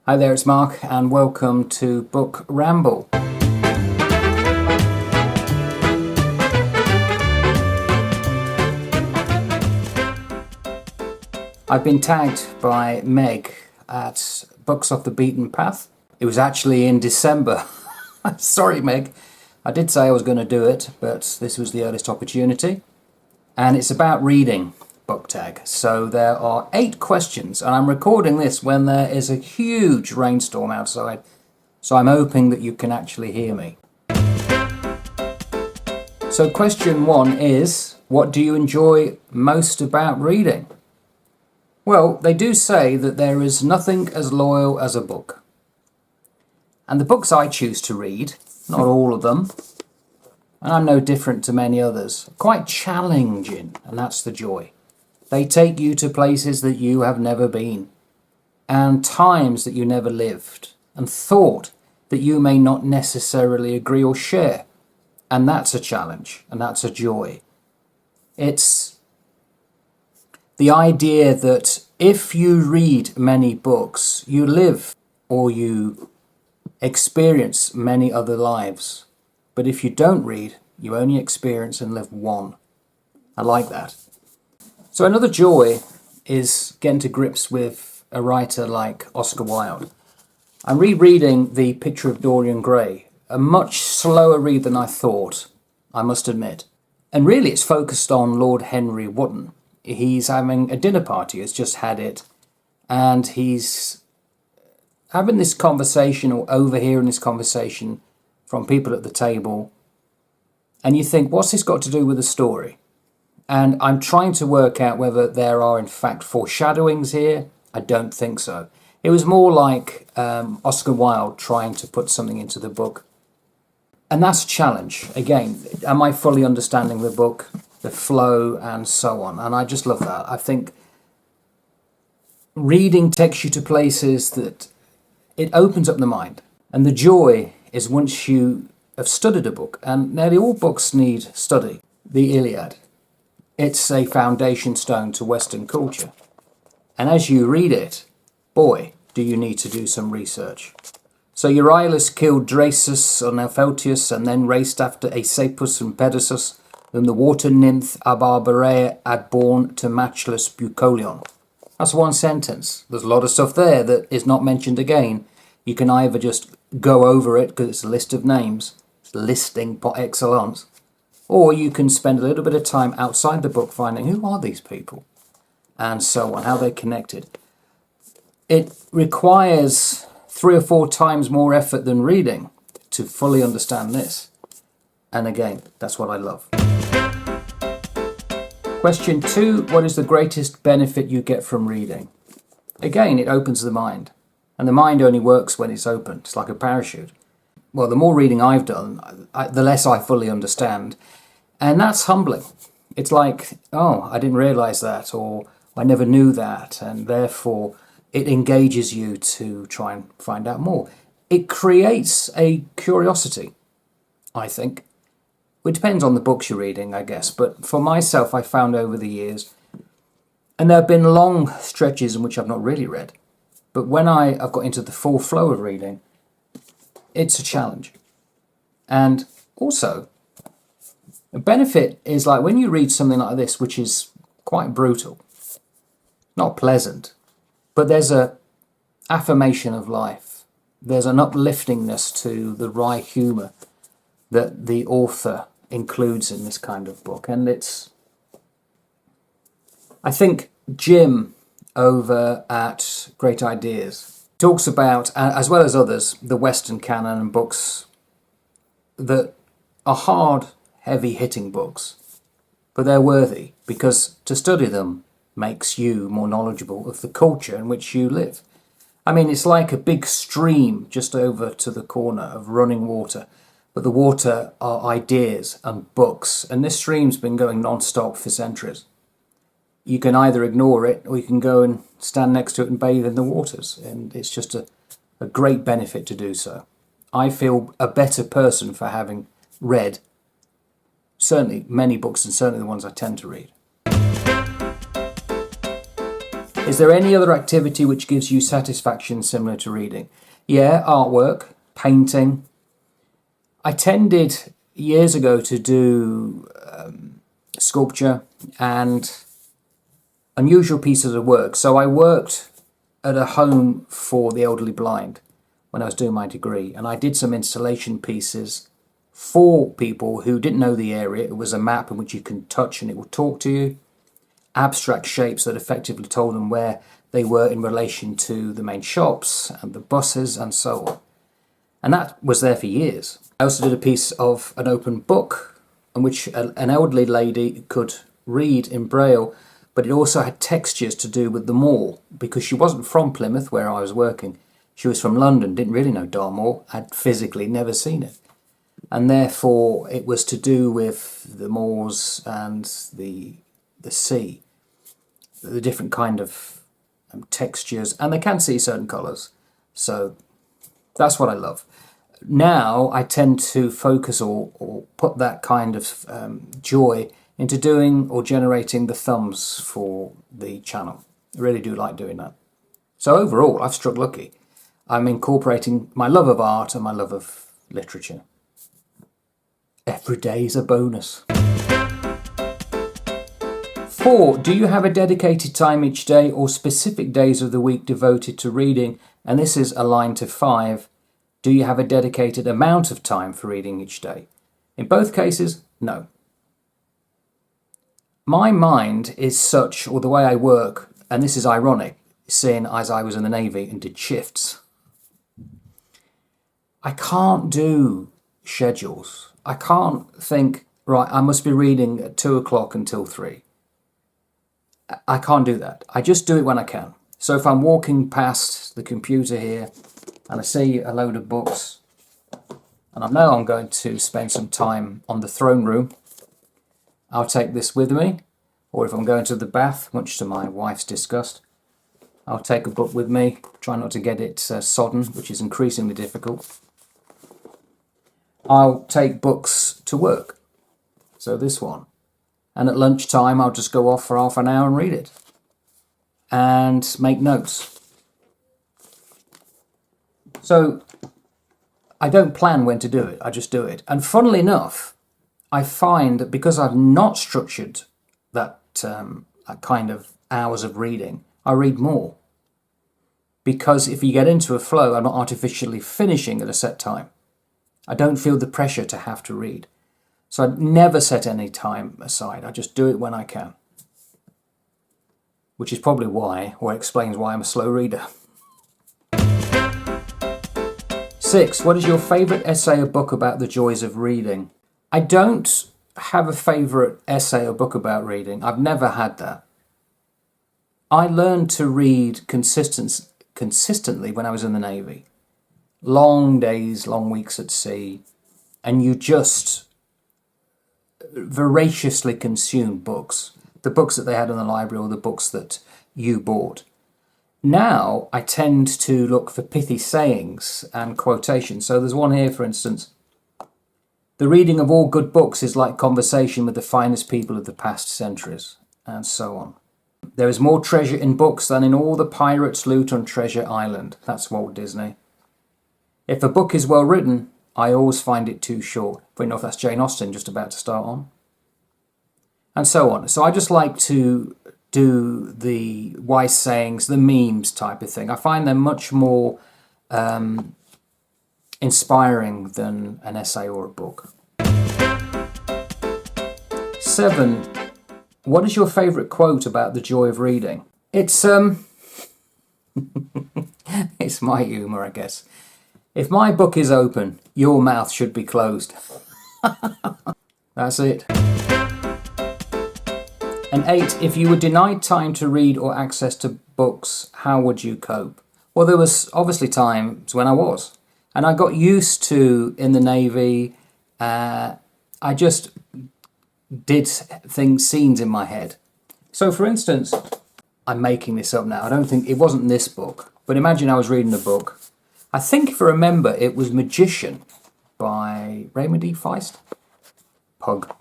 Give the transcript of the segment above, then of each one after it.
Hi there, it's Mark, and welcome to Book Ramble. I've been tagged by Meg at Books Off the Beaten Path. It was actually in December. Sorry, Meg. I did say I was going to do it, but this was the earliest opportunity. And it's about reading, book tag. So there are 8 questions, and I'm recording this when there is a huge rainstorm outside. So I'm hoping that you can actually hear me. So question 1 is, what do you enjoy most about reading? Well, they do say that there is nothing as loyal as a book. And the books I choose to read, not all of them, and I'm no different to many others, are quite challenging, and that's the joy. They take you to places that you have never been, and times that you never lived, and thought that you may not necessarily agree or share. And that's a challenge, and that's a joy. It's the idea that if you read many books, you live or you experience many other lives. But if you don't read, you only experience and live one. I like that. So another joy is getting to grips with a writer like Oscar Wilde. I'm rereading The Picture of Dorian Gray, a much slower read than I thought, I must admit. And really it's focused on Lord Henry Wotton. He's having a dinner party, has just had it, and he's having this conversation or overhearing this conversation from people at the table. And you think, what's this got to do with the story? And I'm trying to work out whether there are in fact foreshadowings here. I don't think so. It was more like Oscar Wilde trying to put something into the book. And that's a challenge. Again, am I fully understanding the book, the flow, and so on? And I just love that. I think reading takes you to places that it opens up the mind. And the joy is once you have studied a book, and nearly all books need study. The Iliad. It's a foundation stone to Western culture. And as you read it, boy, do you need to do some research. So Euryalus killed Drasus on Opheltius and then raced after Aesopus and Pedasus, whom the water nymph Abarbarea had borne to matchless Bucolion. That's one sentence. There's a lot of stuff there that is not mentioned again. You can either just go over it because it's a list of names, it's listing par excellence, or you can spend a little bit of time outside the book finding who are these people and so on, how they're connected. It requires 3 or 4 times more effort than reading to fully understand this. And again, that's what I love. Question 2, what is the greatest benefit you get from reading? Again, it opens the mind. And the mind only works when it's open. It's like a parachute. Well, the more reading I've done, the less I fully understand. And that's humbling. It's like, oh, I didn't realize that, or I never knew that, and therefore it engages you to try and find out more. It creates a curiosity, I think. It depends on the books you're reading, I guess. But for myself, I found over the years, and there have been long stretches in which I've not really read, but when I've got into the full flow of reading, it's a challenge. And also, a benefit is like when you read something like this, which is quite brutal, not pleasant, but there's a affirmation of life. There's an upliftingness to the wry humour that the author includes in this kind of book. And it's, I think Jim over at Great Ideas talks about, as well as others, the Western canon and books that are hard, heavy-hitting books, but they're worthy because to study them makes you more knowledgeable of the culture in which you live. I mean, it's like a big stream just over to the corner of running water, but the water are ideas and books, and this stream's been going non-stop for centuries. You can either ignore it or you can go and stand next to it and bathe in the waters, and it's just a great benefit to do so. I feel a better person for having read certainly many books, and certainly the ones I tend to read. Is there any other activity which gives you satisfaction similar to reading? Yeah, artwork, painting. I tended years ago to do sculpture and unusual pieces of work. So I worked at a home for the elderly blind when I was doing my degree, and I did some installation pieces for people who didn't know the area. It was a map in which you can touch and it will talk to you. Abstract shapes that effectively told them where they were in relation to the main shops and the buses and so on. And that was there for years. I also did a piece of an open book in which an elderly lady could read in Braille, but it also had textures to do with the mall, because she wasn't from Plymouth, where I was working. She was from London, didn't really know Dartmoor, had physically never seen it. And therefore it was to do with the moors and the sea, the different kind of textures, and they can see certain colours. So that's what I love. Now I tend to focus or put that kind of joy into doing or generating the thumbs for the channel. I really do like doing that. So overall, I've struck lucky. I'm incorporating my love of art and my love of literature. Every day is a bonus. 4, do you have a dedicated time each day or specific days of the week devoted to reading? And this is aligned to 5. Do you have a dedicated amount of time for reading each day? In both cases, no. My mind is such, or the way I work, and this is ironic, seeing as I was in the Navy and did shifts, I can't do schedules. I can't think, right, I must be reading at 2 o'clock until 3. I can't do that. I just do it when I can. So if I'm walking past the computer here and I see a load of books and I know I'm going to spend some time on the throne room, I'll take this with me. Or if I'm going to the bath, much to my wife's disgust, I'll take a book with me, try not to get it sodden, which is increasingly difficult. I'll take books to work, so this one. And at lunchtime, I'll just go off for half an hour and read it. And make notes. So I don't plan when to do it, I just do it. And funnily enough, I find that because I've not structured that kind of hours of reading, I read more. Because if you get into a flow, I'm not artificially finishing at a set time. I don't feel the pressure to have to read. So I never set any time aside. I just do it when I can. Which is probably why, or explains why I'm a slow reader. 6, what is your favourite essay or book about the joys of reading? I don't have a favourite essay or book about reading. I've never had that. I learned to read consistently when I was in the Navy. Long days, long weeks at sea, and you just voraciously consume books. The books that they had in the library or the books that you bought. Now I tend to look for pithy sayings and quotations. So there's one here, for instance. The reading of all good books is like conversation with the finest people of the past centuries, and so on. There is more treasure in books than in all the pirates' loot on Treasure Island. That's Walt Disney. If a book is well written, I always find it too short. Funny enough, that's Jane Austen just about to start on. And so on. So I just like to do the wise sayings, the memes type of thing. I find them much more inspiring than an essay or a book. 7. What is your favourite quote about the joy of reading? It's it's my humour, I guess. If my book is open, your mouth should be closed. That's it. And 8, if you were denied time to read or access to books, how would you cope? Well, there was obviously times when I was. And I got used to, in the Navy, I just did scenes in my head. So, for instance, I'm making this up now. I don't think, it wasn't this book. But imagine I was reading a book. I think, if I remember, it was Magician by Raymond E. Feist. Pug.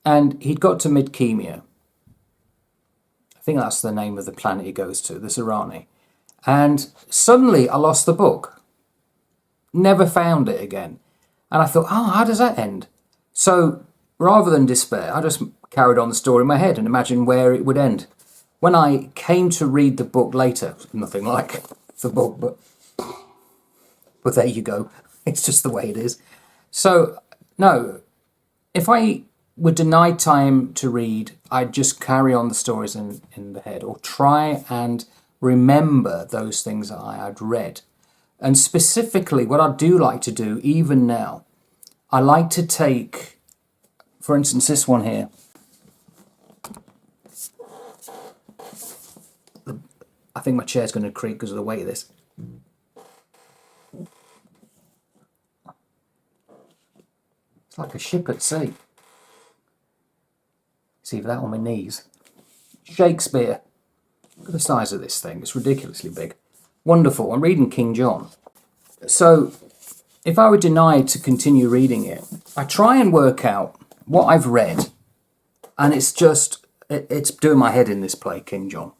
And he'd got to midkemia. think that's the name of the planet he goes to, the Serani. And suddenly I lost the book. Never found it again. And I thought, oh, how does that end? So rather than despair, I just carried on the story in my head and imagined where it would end. When I came to read the book later, nothing like the book, but there you go. It's just the way it is. So, no, if I were denied time to read, I'd just carry on the stories in the head, or try and remember those things that I had read. And specifically, what I do like to do, even now, I like to take, for instance, this one here. I think my chair's going to creak because of the weight of this. It's like a ship at sea. See that on my knees. Shakespeare. Look at the size of this thing. It's ridiculously big. Wonderful. I'm reading King John. So if I were denied to continue reading it, I try and work out what I've read. And it's doing my head in, this play, King John.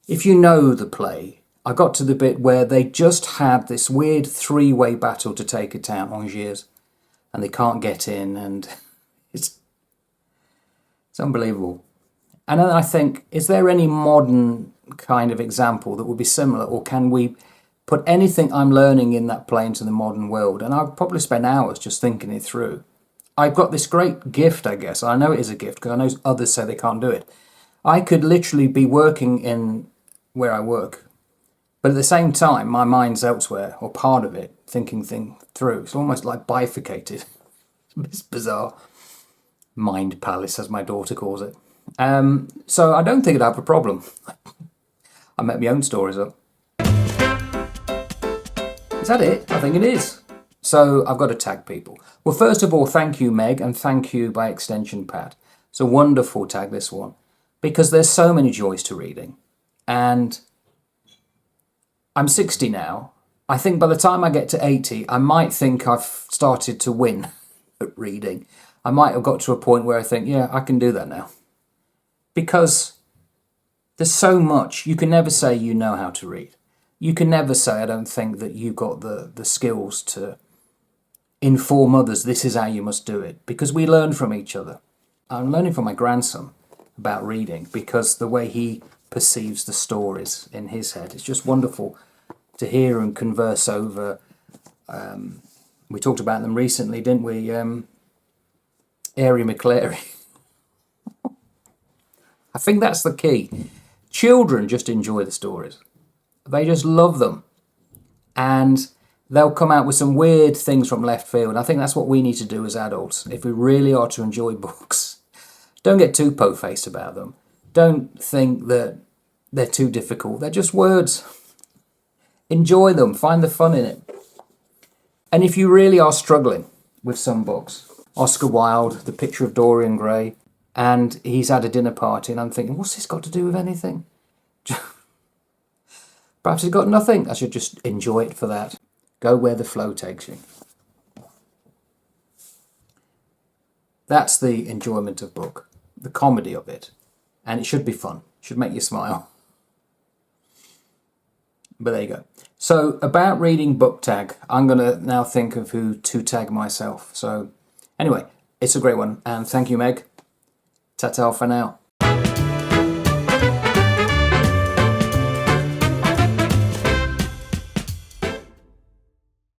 If you know the play, I got to the bit where they just had this weird three-way battle to take a town, Angers, and they can't get in, and it's unbelievable. And then I think, is there any modern kind of example that would be similar, or can we put anything I'm learning in that play into the modern world? And I'll probably spend hours just thinking it through. I've got this great gift, I guess. I know it is a gift because I know others say they can't do it. I could literally be working in where I work, but at the same time, my mind's elsewhere, or part of it, thinking things through. It's almost like bifurcated. It's bizarre. Mind palace, as my daughter calls it. So I don't think I'd have a problem. I make my own stories up. Is that it? I think it is. So I've got to tag people. Well, first of all, thank you, Meg, and thank you by extension, Pat. It's a wonderful tag, this one, because there's so many joys to reading. And I'm 60 now. I think by the time I get to 80, I might think I've started to win at reading. I might have got to a point where I think, yeah, I can do that now. Because there's so much. You can never say you know how to read. You can never say, I don't think, that you've got the skills to inform others, this is how you must do it. Because we learn from each other. I'm learning from my grandson about reading, because the way he perceives the stories in his head, it's just wonderful to hear and converse over. We talked about them recently, didn't we? Airy McClary. I think that's the key. Children just enjoy the stories. They just love them. And they'll come out with some weird things from left field. I think that's what we need to do as adults. If we really are to enjoy books, don't get too po-faced about them. Don't think that they're too difficult. They're just words. Enjoy them. Find the fun in it. And if you really are struggling with some books, Oscar Wilde, The Picture of Dorian Gray, and he's at a dinner party, and I'm thinking, what's this got to do with anything? Perhaps it's got nothing. I should just enjoy it for that. Go where the flow takes you. That's the enjoyment of book, the comedy of it. And it should be fun. It should make you smile. But there you go. So about reading book tag, I'm going to now think of who to tag myself. So anyway, it's a great one. And thank you, Meg. Ta-ta for now.